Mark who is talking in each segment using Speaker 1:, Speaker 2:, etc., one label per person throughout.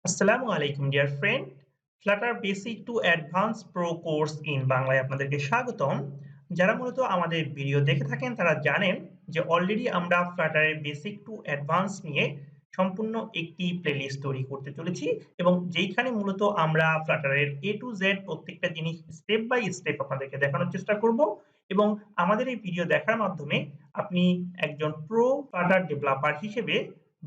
Speaker 1: আসসালামু আলাইকুম dear friend. Flutter basic to advance pro course in বাংলায় আপনাদেরকে স্বাগতম। যারা মূলত আমাদের ভিডিও দেখে থাকেন তারা জানেন যে অলরেডি আমরা ফ্লাটারের বেসিক টু অ্যাডভান্স নিয়ে সম্পূর্ণ একটি প্লেলিস্ট তৈরি করতে চলেছি এবং যেইখানে মূলত আমরা ফ্লাটারের এ টু জেড প্রত্যেকটা জিনিস স্টেপ বাই স্টেপ আপনাদেরকে দেখানোর চেষ্টা করব এবং আমাদের এই ভিডিও দেখার মাধ্যমে আপনি একজন প্রো ফ্লাটার ডেভেলপার হিসেবে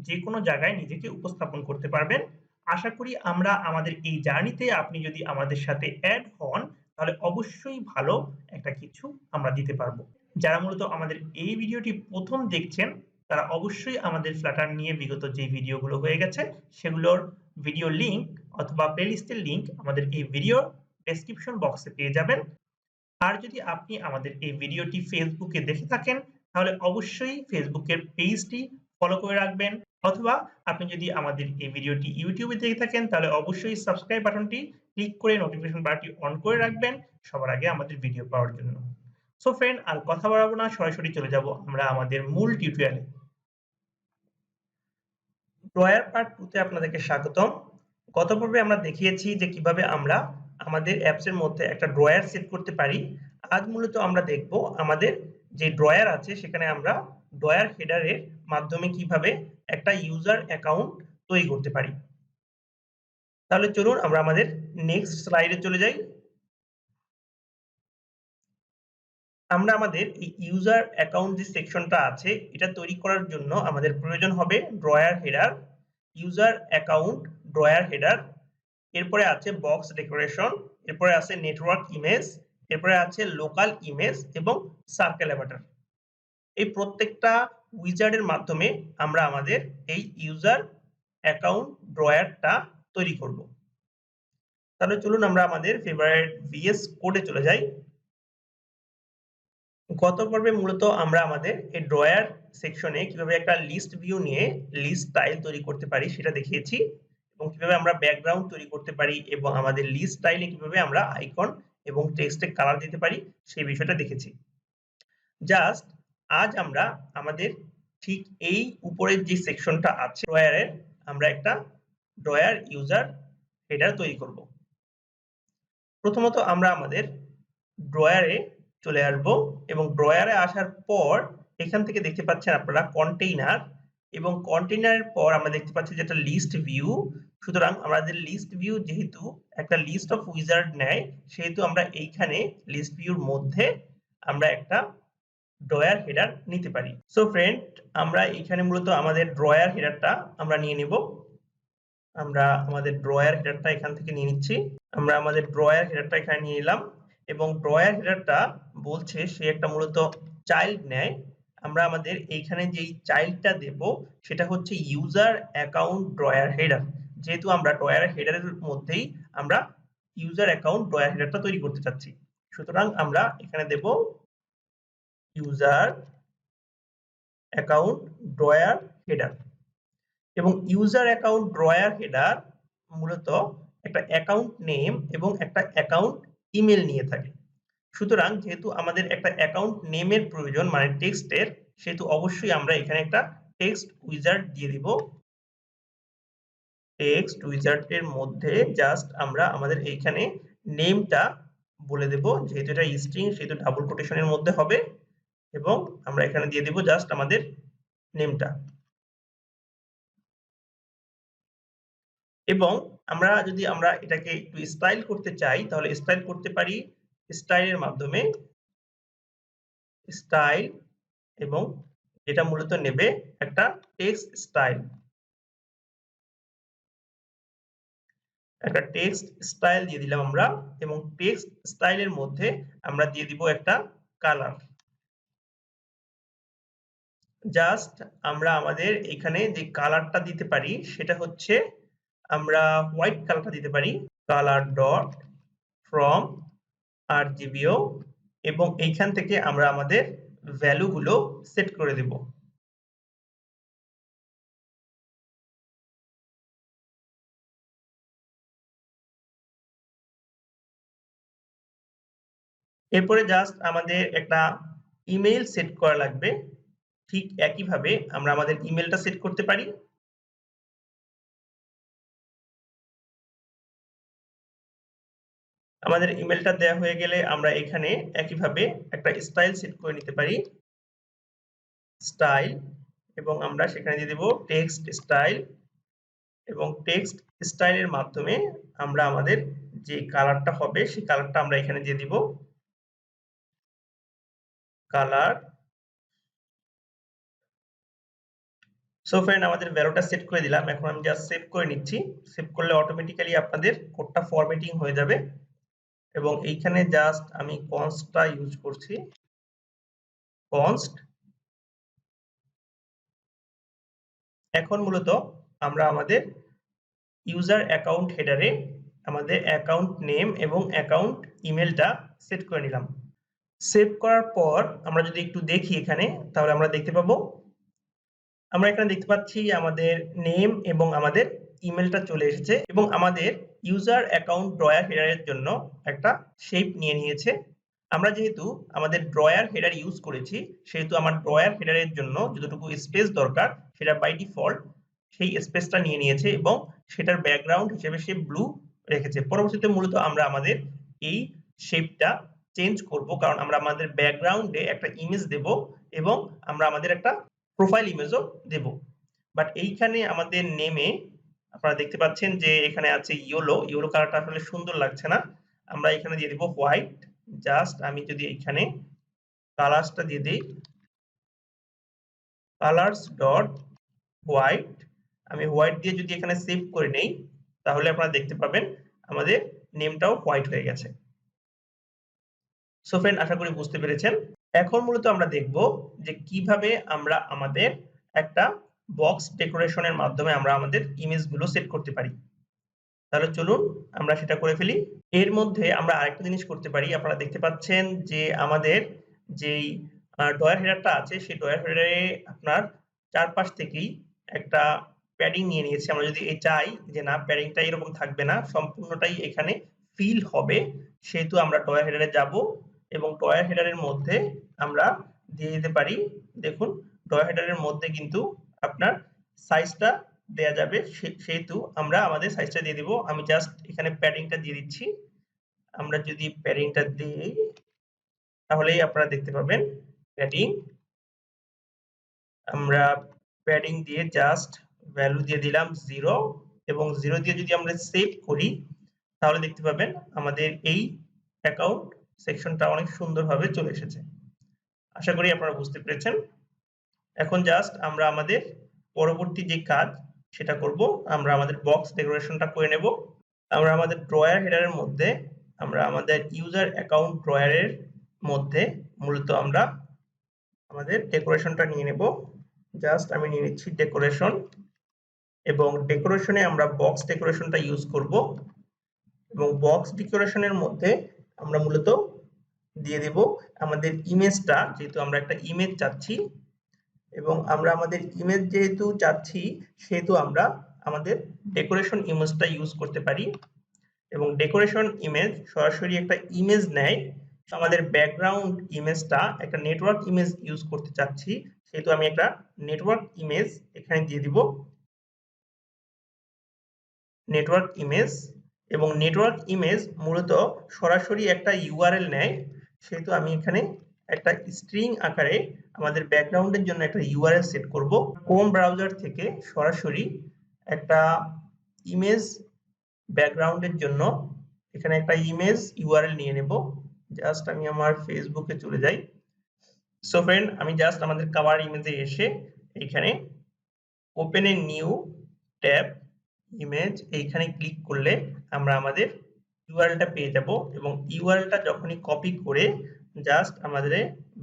Speaker 1: যেকোনো জায়গায় নিজেকে উপস্থাপন করতে পারবেন। আশা করি আমরা আমাদের এই জার্নিতে আপনি যদি আমাদের সাথে এড হন তাহলে অবশ্যই ভালো একটা কিছু আমরা দিতে পারবো। যারা মূলত আমাদের এই ভিডিওটি প্রথম দেখছেন তারা অবশ্যই আমাদের ফ্লাটার নিয়ে বিগত যে ভিডিওগুলো হয়ে গেছে সেগুলোর ভিডিও লিংক অথবা প্লেলিস্টের লিংক আমাদের এই ভিডিও ডেসক্রিপশন বক্সে পেয়ে যাবেন। আর যদি আপনি আমাদের এই ভিডিওটি ফেসবুকে দেখে থাকেন তাহলে অবশ্যই ফেসবুকের পেজটি ফলো করে রাখবেন, অথবা আপনি যদি আমাদের এই ভিডিওটি ইউটিউবে দেখে থাকেন তাহলে অবশ্যই সাবস্ক্রাইব বাটনটি ক্লিক করে নোটিফিকেশন বাটনটি অন করে রাখবেন সবার আগে আমাদের ভিডিও পাওয়ার জন্য। সো ফ্রেন্ড, আর কথা বাড়াবো না, সরাসরি চলে যাব আমরা আমাদের মূল টিউটোরিয়ালে। ড্রয়ার পার্ট 2 তে আপনাদেরকে স্বাগতম। গত পর্বে আমরা দেখিয়েছি যে কিভাবে আমরা আমাদের অ্যাপস এর মধ্যে একটা ড্রয়ার সেট করতে পারি। আজ মূলত আমরা দেখব আমাদের যে ড্রয়ার আছে সেখানে আমরা ড্রয়ার হেডার এর মাধ্যমে কিভাবে একটা ইউজার অ্যাকাউন্ট তৈরি করতে পারি। তাহলে চলুন আমরা আমাদের নেক্সট স্লাইডে চলে যাই। আমরা আমাদের এই ইউজার অ্যাকাউন্ট যে সেকশনটা আছে এটা তৈরি করার জন্য আমাদের প্রয়োজন হবে drawer header, user account drawer header, এরপরে আছে বক্স ডেকোরেশন, এরপরে আছে নেটওয়ার্ক ইমেজ, এরপরে আছে লোকাল ইমেজ এবং সার্কেল অ্যাভাটার। এই প্রত্যেকটা উইজার্ডের মাধ্যমে আমরা আমাদের এই ইউজার অ্যাকাউন্ট ড্রয়ারটা তৈরি করব। তাহলে চলুন আমরা আমাদের ফেভারিট ভিএস কোডে চলে যাই। গত পর্বে মূলত আমরা আমাদের এই ড্রয়ার সেকশনে কিভাবে একটা লিস্ট ভিউ নিয়ে লিস্ট স্টাইল তৈরি করতে পারি সেটা দেখিয়েছি এবং কিভাবে আমরা ব্যাকগ্রাউন্ড তৈরি করতে পারি এবং আমাদের লিস্ট স্টাইলে কিভাবে আমরা আইকন এবং টেক্সটে কালার দিতে পারি সেই বিষয়টা দেখেছি। জাস্ট আজ আমরা আমাদের ঠিক এই উপরের যে সেকশনটা আছে ড্রয়ারের, আমরা একটা ড্রয়ার ইউজার হেডার তৈরি করব। প্রথমত আমরা আমাদের ড্রয়ারে চলে আসব এবং ড্রয়ারে আসার পর এখান থেকে দেখতে পাচ্ছেন আপনারা কন্টেইনার, এবং কন্টেইনারের পর আমরা দেখতে পাচ্ছি যেটা লিস্ট ভিউ। সুতরাং আমাদের লিস্ট ভিউ যেহেতু একটা লিস্ট অফ উইজার্ড নেয় সেহেতু আমরা এইখানে লিস্ট ভিউর মধ্যে আমরা একটা ড্রয়ার হেডার নিতে পারি। সো ফ্রেন্ড, আমরা এখানে মূলত আমাদের ড্রয়ার হেডারটা আমরা নিয়ে নেব। আমরা আমাদের ড্রয়ার হেডারটা এখান থেকে নিয়ে নিচ্ছি। আমরা আমাদের ড্রয়ার হেডারটা এখানে নিয়ে নিলাম এবং ড্রয়ার হেডারটা বলছে সে একটা মূলত চাইল্ড নেয়। আমরা আমাদের এইখানে যেই চাইল্ডটা দেব সেটা হচ্ছে ইউজার অ্যাকাউন্ট ড্রয়ার হেডার। যেহেতু আমরা ড্রয়ার হেডারের মধ্যেই আমরা ইউজার অ্যাকাউন্ট ড্রয়ার হেডারটা তৈরি করতে চাচ্ছি, সুতরাং আমরা এখানে দেব ইউজার অ্যাকাউন্ট ড্রয়ার হেডার। এবং ইউজার অ্যাকাউন্ট ড্রয়ার হেডার মূলত একটা অ্যাকাউন্ট নেম এবং একটা অ্যাকাউন্ট ইমেল নিয়ে থাকে। সুতরাং যেহেতু আমাদের একটা অ্যাকাউন্ট নেমের প্রয়োজন মানে টেক্সটের, সেহেতু অবশ্যই আমরা এখানে একটা টেক্সট উইজার্ড দিয়ে দিব। টেক্সট উইজার্ড এর মধ্যে জাস্ট আমরা আমাদের এইখানে নেমটা বলে দেব, যেহেতু এটা স্ট্রিং সেহেতু ডাবল কোটেশনের মধ্যে হবে এবং আমরা এখানে দিয়ে দেব জাস্ট আমাদের নেমটা। এবং আমরা যদি আমরা এটাকে একটু স্টাইল করতে চাই তাহলে স্টাইল করতে পারি স্টাইলের মাধ্যমে, স্টাইল, এবং এটা মূলত নেবে একটা টেক্সট স্টাইল। একটা টেক্সট স্টাইল দিয়ে দিলাম আমরা এবং টেক্সট স্টাইলের মধ্যে আমরা দিয়ে দিব একটা কালার। জাস্ট আমরা আমাদের এখানে যে কালারটা দিতে পারি সেটা হচ্ছে আমরা হোয়াইট কালারটা দিতে পারি, কালার ডট ফ্রম RGBO, এবং এইখান থেকে আমরা আমাদের ভ্যালু গুলো সেট করে দেব। এরপরে জাস্ট আমাদের একটা ইমেইল সেট করা লাগবে। ঠিক একইভাবে আমরা আমাদের ইমেলটা সেট করতে পারি। আমাদের ইমেলটা দেয়া হয়ে গেলে আমরা এখানে একইভাবে একটা স্টাইল সেট করে নিতে পারি। স্টাইল এবং আমরা সেখানে দিয়ে দেব টেক্সট স্টাইল এবং টেক্সট স্টাইলের মাধ্যমে আমরা আমাদের যে কালারটা হবে সেই কালারটা আমরা এখানে দিয়ে দিব। কালার। সো ফ্রেন্ড আমাদের ভ্যালুটা সেট করে দিলাম। এখন আমি জাস্ট সেভ করে নিচ্ছি। সেভ করলে অটোমেটিক্যালি আপনাদের কোডটা ফরম্যাটিং হয়ে যাবে এবং এইখানে জাস্ট আমি কনস্টটা ইউজ করছি। কনস্ট। এখন মূলত আমরা আমাদের ইউজার অ্যাকাউন্ট হেডারে আমাদের অ্যাকাউন্ট নেম এবং অ্যাকাউন্ট ইমেলটা সেট করে নিলাম। সেভ করার পর আমরা যদি একটু দেখি এখানে, তাহলে আমরা দেখতে পাবো আমরা এখানে দেখতে পাচ্ছি আমাদের নেম এবং আমাদের ইমেলটা চলে এসেছে এবং আমাদের ইউজার অ্যাকাউন্ট ড্রয়ার হেডারের জন্য একটা শেপ নিয়ে নিয়েছে। আমরা যেহেতু আমাদের ড্রয়ার হেডার ইউজ করেছি, সেহেতু আমার ড্রয়ার হেডারের জন্য যতটুকু স্পেস দরকার সেটা বাই ডিফল্ট সেই স্পেসটা নিয়ে নিয়েছে এবং সেটার ব্যাকগ্রাউন্ড হিসেবে সে ব্লু রেখেছে। পরবর্তীতে মূলত আমরা আমাদের এই শেপটা চেঞ্জ করব, কারণ আমরা আমাদের ব্যাকগ্রাউন্ডে একটা ইমেজ দেব এবং আমরা আমাদের একটা প্রোফাইল ইমেজও দেব। বাট এইখানে আমাদের নেমে আপনারা দেখতে পাচ্ছেন যে এখানে আছে ইয়েলো কালারটা আসলে সুন্দর লাগছে না। আমরা এখানে দিয়ে দেব হোয়াইট। জাস্ট আমি যদি এখানে কালার্সটা দিয়ে দিই, কালার্স ডট হোয়াইট, আমি হোয়াইট দিয়ে যদি এখানে সেভ করে নেই, তাহলে আপনারা দেখতে পাবেন আমাদের নেমটাও হোয়াইট হয়ে গেছে। সো ফ্রেন্ড আশা করি বুঝতে পেরেছেন। এখন মূলত আমরা দেখব যে কিভাবে আমরা আমাদের একটা বক্স ডেকোরেশনের মাধ্যমে আমরা আমাদের ইমেজগুলো সেট করতে পারি। তাহলে চলুন আমরা সেটা করে ফেলি। এর মধ্যে আমরা আরেকটা জিনিস করতে পারি। আপনারা দেখতে পাচ্ছেন যে আমাদের যেই ড্রয়ার হেডারটা আছে সেই ড্রয়ার হেডারে আপনার চারপাশ থেকেই একটা প্যাডিং নিয়ে নিয়েছি। আমরা যদি চাই যে না প্যাডিংটা এরকম থাকবে না, সম্পূর্ণটাই এখানে ফিল হবে, সেহেতু আমরা ড্রয়ার হেডারে যাব এবং ড্রয়ার হেডারের মধ্যে আমরা দিয়ে দিতে পারি। দেখুন ড্রয়ার হেডারের মধ্যে কিন্তু আপনার সাইজটা দেয়া যাবে, সেহেতু আমরা আমাদের সাইজটা দিয়ে দিব। আমি জাস্ট এখানে প্যাডিংটা দিয়ে দিচ্ছি। আমরা যদি প্যাডিংটা দিই তাহলেই আপনারা দেখতে পাবেন প্যাডিং। আমরা প্যাডিং দিয়ে জাস্ট ভ্যালু দিয়ে দিলাম 0 এবং 0 দিয়ে যদি আমরা সেভ করি তাহলে দেখতে পাবেন আমাদের এই অ্যাকাউন্ট সেকশনটা অনেক সুন্দরভাবে চলে এসেছে। আশা করি আপনারা বুঝতে পেরেছেন। এখন জাস্ট আমরা আমাদের পরবর্তী যে কাজ সেটা করব। আমরা আমাদের বক্স ডেকোরেশনটা করে নেব। আমরা আমাদের ড্রয়ার হেডারের মধ্যে আমরা আমাদের ইউজার অ্যাকাউন্ট ড্রয়ারের মধ্যে মূলত আমরা আমাদের ডেকোরেশনটা নিয়ে নেব। জাস্ট আমি নিয়ে নিচ্ছি ডেকোরেশন এবং ডেকোরেশনে আমরা বক্স ডেকোরেশনটা ইউজ করব এবং বক্স ডেকোরেশনের মধ্যে আমরা মূলত দিয়ে দেব আমাদের ইমেজটা, যেহেতু আমরা একটা ইমেজ চাচ্ছি এবং আমরা আমাদের ইমেজ যেহেতু চাচ্ছি সেহেতু আমরা আমাদের ডেকোরেশন ইমেজটা ইউজ করতে পারি এবং ডেকোরেশন ইমেজ সরাসরি একটা ইমেজ নেয়। আমাদের ব্যাকগ্রাউন্ড ইমেজটা একটা নেটওয়ার্ক ইমেজ ইউজ করতে চাচ্ছি, সেহেতু আমি একটা নেটওয়ার্ক ইমেজ এখানে দিয়ে দিব। নেটওয়ার্ক ইমেজ এবং নেটওয়ার্ক ইমেজ মূলত সরাসরি একটা ইউআরএল নেয়, সেহেতু আমি এখানে একটা স্ট্রিং আকারে আমাদের ব্যাকগ্রাউন্ডের জন্য একটা ইউআরএল সেট করব। ক্রোম ব্রাউজার থেকে সরাসরি একটা ইমেজ ব্যাকগ্রাউন্ডের জন্য এখানে একটা ইমেজ ইউআরএল নিয়ে নেব। জাস্ট আমি আমার ফেসবুকে চলে যাই। সো ফ্রেন্ড আমি জাস্ট আমাদের কভার ইমেজে এসে এখানে open a new tab image এইখানে ক্লিক করলে আমরা আমাদের ইউআরএলটা পেয়ে যাব এবং ইউআরএলটা যখনই কপি করে জাস্ট আমাদের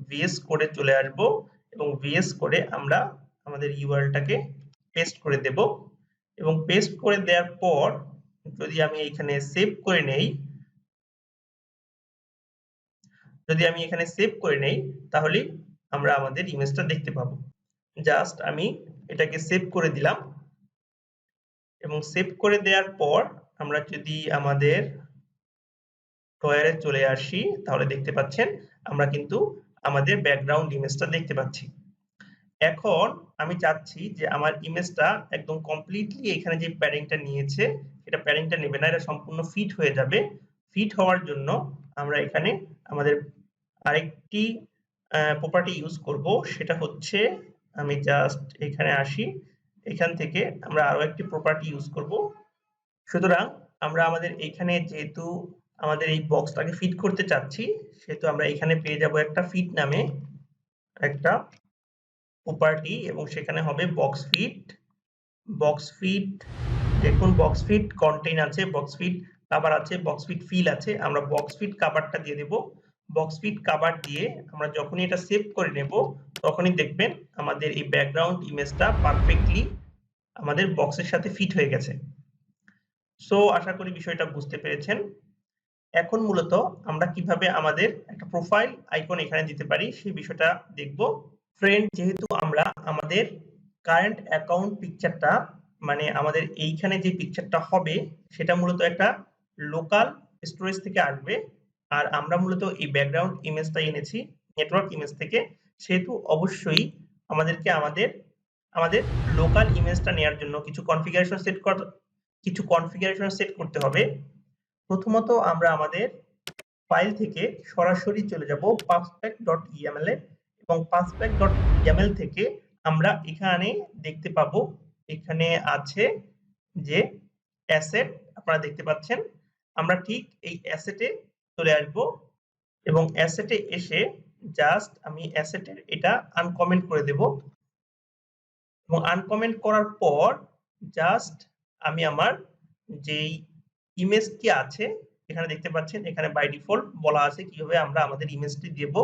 Speaker 1: ভিএস কোডে চলে আসব এবং ভিএস কোডে আমরা আমাদের ইউআরএলটাকে পেস্ট করে দেব এবং পেস্ট করে দেওয়ার পর যদি আমি এখানে সেভ করে নেই, তাহলে আমরা আমাদের ইমেজটা দেখতে পাবো। জাস্ট আমি এটাকে সেভ করে দিলাম এবং সেভ করে দেওয়ার পর আমরা যদি আমাদের ড্রয়ারে চলে আসি তাহলে দেখতে পাচ্ছেন আমরা কিন্তু আমাদের ব্যাকগ্রাউন্ড ইমেজটা দেখতে পাচ্ছি। এখন আমি চাচ্ছি যে আমার ইমেজটা একদম কমপ্লিটলি এখানে যে প্যাডিংটা নিয়েছে সেটা প্যাডিংটা নেবে না, এটা সম্পূর্ণ ফিট হয়ে যাবে। ফিট হওয়ার জন্য আমরা এখানে আমাদের আরেকটি প্রপার্টি ইউজ করব, সেটা হচ্ছে আমি জাস্ট এখানে আসি, এখান থেকে আমরা আরো একটি প্রপার্টি ইউজ করব। সুতরাং আমরা আমাদের এখানে যেহেতু আমাদের এই বক্সটাকে ফিট করতে চাচ্ছি, সেহেতু আমরা এখানে পেয়ে যাব একটা ফিট নামে একটা প্রপার্টি, এবং সেখানে হবে বক্স ফিট। দেখুন বক্স ফিট কন্টেইন আছে, বক্স ফিট কভার আছে, বক্স ফিট ফিল আছে। আমরা বক্স ফিট কভারটা দিয়ে দেব। বক্স ফিট কভার দিয়ে আমরা যখনই এটা সেভ করে নেব, তখনই দেখবেন আমাদের এই ব্যাকগ্রাউন্ড ইমেজটা পারফেক্টলি আমাদের বক্সের সাথে ফিট হয়ে গেছে। সো আশা করি বিষয়টা বুঝতে পেরেছেন। এখন মূলত আমরা কিভাবে আমাদের একটা প্রোফাইল আইকন এখানে দিতে পারি সেই বিষয়টা দেখব। ফ্রেন্ড, যেহেতু আমরা আমাদের কারেন্ট অ্যাকাউন্ট পিকচারটা, মানে আমাদের এইখানে যে পিকচারটা হবে, সেটা মূলত একটা লোকাল স্টোরেজ থেকে আসবে, আর আমরা মূলত এই ব্যাকগ্রাউন্ড ইমেজটা এনেছি নেটওয়ার্ক ইমেজ থেকে, সেহেতু অবশ্যই আমাদেরকে আমাদের লোকাল ইমেজটা নেওয়ার জন্য কিছু কনফিগারেশন সেট করতে হবে। প্রথমত আমরা আমাদের ফাইল থেকে সরাসরি চলে যাব passback.yaml এ, এবং passback.yaml থেকে আমরা এখানে দেখতে পাবো, এখানে আছে যে অ্যাসেট, আপনারা দেখতে পাচ্ছেন। আমরা ঠিক এই অ্যাসেটে চলে আসব, এবং অ্যাসেটে এসে জাস্ট আমি অ্যাসেটের এটা আনকমেন্ট করে দেব, এবং আনকমেন্ট করার পর জাস্ট আমি আমার যেই ইমেজটি আছে, এখানে দেখতে পাচ্ছেন এখানে বাই ডিফল্ট বলা আছে কিভাবে আমরা আমাদের ইমেজটি দেব,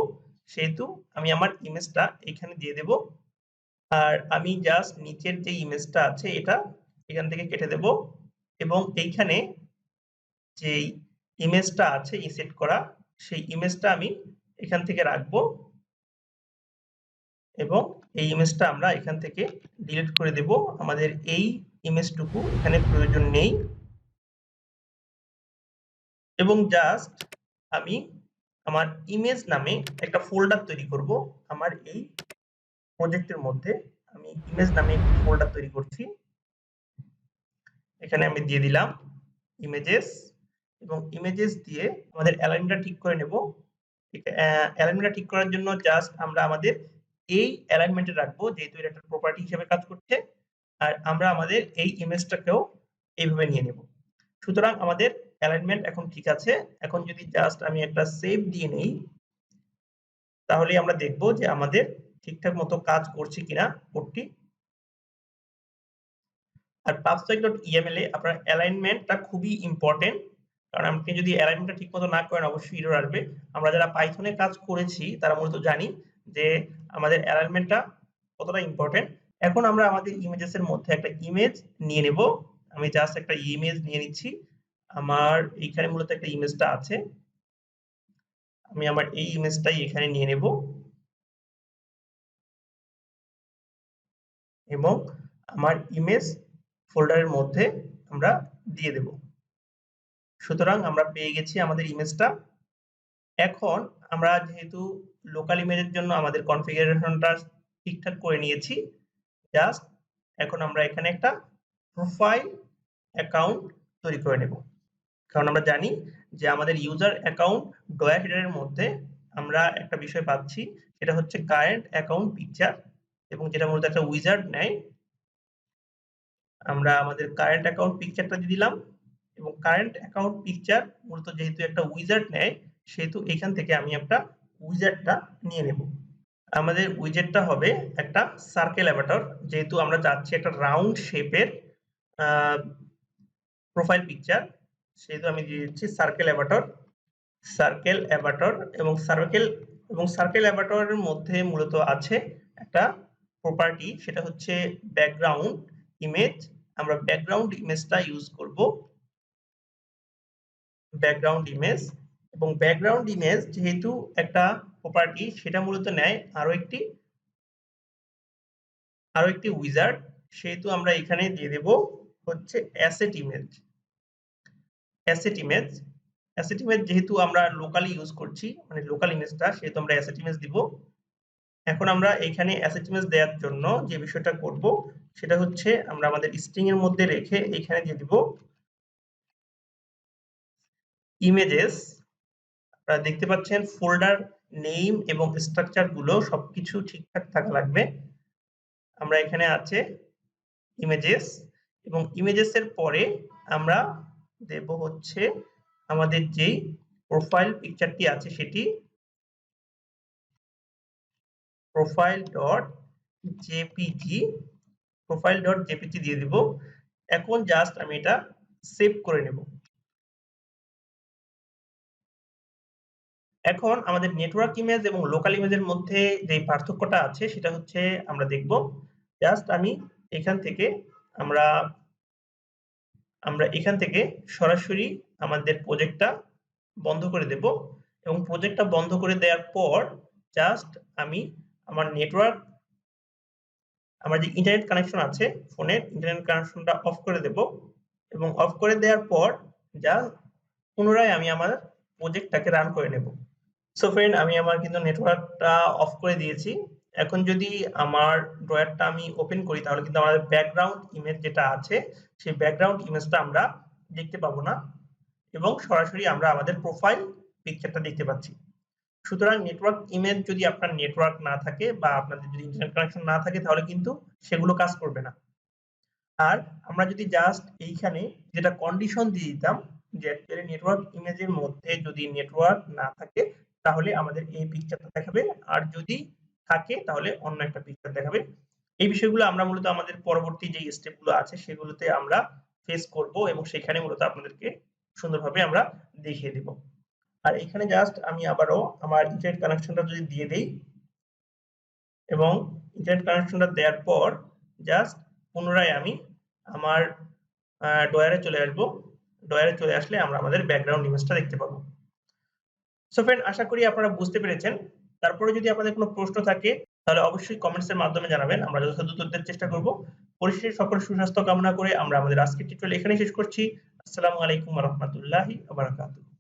Speaker 1: সেহেতু আমি আমার ইমেজটা এখানে দিয়ে দেব। আর আমি জাস্ট নিচের যে ইমেজটা আছে এটা এখান থেকে কেটে দেব, এবং এইখানে যেই ইমেজটা আছে সেট করা, সেই ইমেজটা আমি এখান থেকে রাখবো, এবং এই ইমেজটা আমরা এখান থেকে ডিলিট করে দেব। আমাদের এই ইমেজটুকু এখানে প্রয়োজন নেই, এবং জাস্ট আমি আমার ইমেজ নামে একটা ফোল্ডার তৈরি করব। আমার এই প্রজেক্টের মধ্যে আমি ইমেজ নামে একটি ফোল্ডার তৈরি করছি, এখানে আমি দিয়ে দিলাম ইমেজেস, এবং ইমেজেস দিয়ে আমাদের অ্যালাইনটা ঠিক করে নেব। অ্যালাইনমেন্টটা ঠিক করার জন্য জাস্ট আমরা আমাদের এই অ্যালাইনমেন্টে রাখবো, যেহেতু এটা একটা প্রপার্টি হিসেবে কাজ করছে, আর আমরা আমাদের এই ইমেজটাকেও এইভাবে নিয়ে নেব। সুতরাং আমাদের অ্যালাইনমেন্ট এখন ঠিক আছে। এখন যদি জাস্ট আমি একটা সেভ দিয়ে নেই, তাহলে আমরা দেখব যে আমাদের ঠিকঠাক মতো কাজ করছে কিনা কোডটি। আর passback.yaml এ আপনার অ্যালাইনমেন্টটা খুবই ইম্পর্টেন্ট, কারণ আপনি যদি অ্যালাইনমেন্টটা ঠিকমতো না করেন অবশ্যই এরর আসবে। আমরা যারা পাইথনে কাজ করেছি তারা মূলত জানি যে আমাদের অ্যালাইনমেন্টটা কতটা ইম্পর্টেন্ট। এখন আমরা আমাদের ইমেজেস এর মধ্যে একটা ইমেজ নিয়ে নেব। আমি জাস্ট একটা ইমেজ নিয়ে নিচ্ছি। আমার এইখানে মূলত একটা ইমেজটা আছে, আমি আমার এই ইমেজটাই এখানে নিয়ে নেব, এবং আমার ইমেজ ফোল্ডারের মধ্যে আমরা দিয়ে দেব। সুতরাং আমরা পেয়ে গেছি আমাদের ইমেজটা। এখন আমরা যেহেতু লোকাল ইমেজের জন্য আমাদের কনফিগারেশনটা ঠিকঠাক করে নিয়েছি, জাস্ট এখন আমরা এখানে একটা প্রোফাইল অ্যাকাউন্ট তৈরি করে নেব। কারণ আমরা জানি যে আমাদের ইউজার অ্যাকাউন্ট ড্রয়ার হেডারের মধ্যে আমরা একটা বিষয় পাচ্ছি, সেটা হচ্ছে কারেন্ট অ্যাকাউন্ট পিকচার, এবং যেটা মূলত একটা উইজার্ড নেয়। আমরা আমাদের কারেন্ট অ্যাকাউন্ট পিকচারটা দিয়ে দিলাম, এবং কারেন্ট অ্যাকাউন্ট পিকচার মূলত যেহেতু একটা উইজার্ড নেয়, সেহেতু এখান থেকে আমি একটা উইজার্ডটা নিয়ে নেব। আমাদের উইজেটটা হবে একটা সার্কেল অ্যাভাটার, যেহেতু আমরা চাচ্ছি একটা রাউন্ড শেপের প্রোফাইল পিকচার, সেহেতু আমি দিয়ে দিচ্ছি সার্কেল অ্যাভাটার, এবং সার্কেল অ্যাভাটারের মধ্যে মূলত আছে একটা প্রপার্টি, সেটা হচ্ছে ব্যাকগ্রাউন্ড ইমেজ। আমরা ব্যাকগ্রাউন্ড ইমেজটা ইউজ করব, ব্যাকগ্রাউন্ড ইমেজ, এবং ব্যাকগ্রাউন্ড ইমেজ যেহেতু একটা প্রপার্টি, সেটা মূলত নেয় আরো একটি উইজার্ড, সেহেতু আমরা এখানে দিয়ে দেব হচ্ছে অ্যাসেট ইমেজ যেহেতু আমরা লোকালি ইউজ করছি, মানে লোকাল ইমেজটা, সেহেতু আমরা অ্যাসেট ইমেজ দিব। এখন আমরা এখানে অ্যাসেট ইমেজ দেওয়ার জন্য যে বিষয়টা করব, সেটা হচ্ছে আমরা আমাদের স্ট্রিং এর মধ্যে রেখে এখানে দিয়ে দিব ইমেজেস আপনারা দেখতে পাচ্ছেন ফোল্ডার নেম এবং স্ট্রাকচার গুলো সবকিছু ঠিকঠাক থাকা লাগবে। আমরা এখানে আছে ইমেজেস এবং ইমেজেস এর পরে আমরা দেব হচ্ছে আমাদের যেই প্রোফাইল পিকচারটি আছে সেটি profile.jpg দিয়ে দিব। এখন জাস্ট আমি এটা সেভ করে নেব। এখন আমাদের নেটওয়ার্ক ইমেজ এবং লোকাল ইমেজের মধ্যে যে পার্থক্যটা আছে সেটা হচ্ছে আমরা দেখব। জাস্ট আমি এখান থেকে আমরা এখান থেকে সরাসরি আমাদের প্রজেক্টটা বন্ধ করে দেব এবং প্রজেক্টটা বন্ধ করে দেওয়ার পর জাস্ট আমি আমার যে ইন্টারনেট কানেকশন আছে ফোনের ইন্টারনেট কানেকশনটা অফ করে দেব এবং অফ করে দেওয়ার পর পুনরায় আমি আমার প্রজেক্টটাকে রান করে নেব। সো ফ্রেন্ড আমি আমার কিন্তু নেটওয়ার্কটা অফ করে দিয়েছি। এখন যদি আমার ড্রয়ারটা আমি ওপেন করি তাহলে কিন্তু আমাদের ব্যাকগ্রাউন্ড ইমেজ যেটা আছে সেই ব্যাকগ্রাউন্ড ইমেজটা আমরা দেখতে পাবো না এবং সরাসরি আমরা আমাদের প্রোফাইল পিকচারটা দেখতে পাচ্ছি। সুতরাং নেটওয়ার্ক ইমেজ যদি আপনার নেটওয়ার্ক না থাকে বা আপনাদের যদি ইন্টারনেট কানেকশন না থাকে তাহলে কিন্তু সেগুলো কাজ করবে না। আর আমরা যদি জাস্ট এইখানে যেটা কন্ডিশন দিয়ে দিতাম যে অ্যাকচুয়ালি নেটওয়ার্ক ইমেজের মধ্যে যদি নেটওয়ার্ক না থাকে তাহলে আমাদের এই পিকচারটা দেখাবে আর যদি থাকে তাহলে অন্য একটা পিকচার দেখাবে। এই বিষয়গুলো আমরা মূলত আমাদের পরবর্তী যে স্টেপগুলো আছে সেগুলোতে আমরা ফেস করব এবং সেখানে মূলত আপনাদেরকে সুন্দরভাবে আমরা দেখিয়ে দেব। আর এখানে জাস্ট আমি আবারও আমার ইন্টারনেট কানেকশনটা যদি দিয়ে দেই এবং ইন্টারনেট কানেকশনটা দেওয়ার পর জাস্ট পুনরায় আমি আমার ড্রয়ারে চলে আসব। ড্রয়ারে চলে আসলে আমরা আমাদের ব্যাকগ্রাউন্ড ইমেজটা দেখতে পাবো। সো ফ্রেন্ড আশা করি আপনারা বুঝতে পেরেছেন। তারপরে যদি আপনাদের কোনো প্রশ্ন থাকে তাহলে অবশ্যই কমেন্টস এর মাধ্যমে জানাবেন। আমরা যথাসাধ্য উত্তর দেওয়ার চেষ্টা করব। পরিশেষে সকলের সুস্বাস্থ্য কামনা করে আমরা আমাদের আজকের টিউটোরিয়াল এখানেই শেষ করছি। আসসালামু আলাইকুম ওয়া রাহমাতুল্লাহি ওয়া বারাকাতুহু।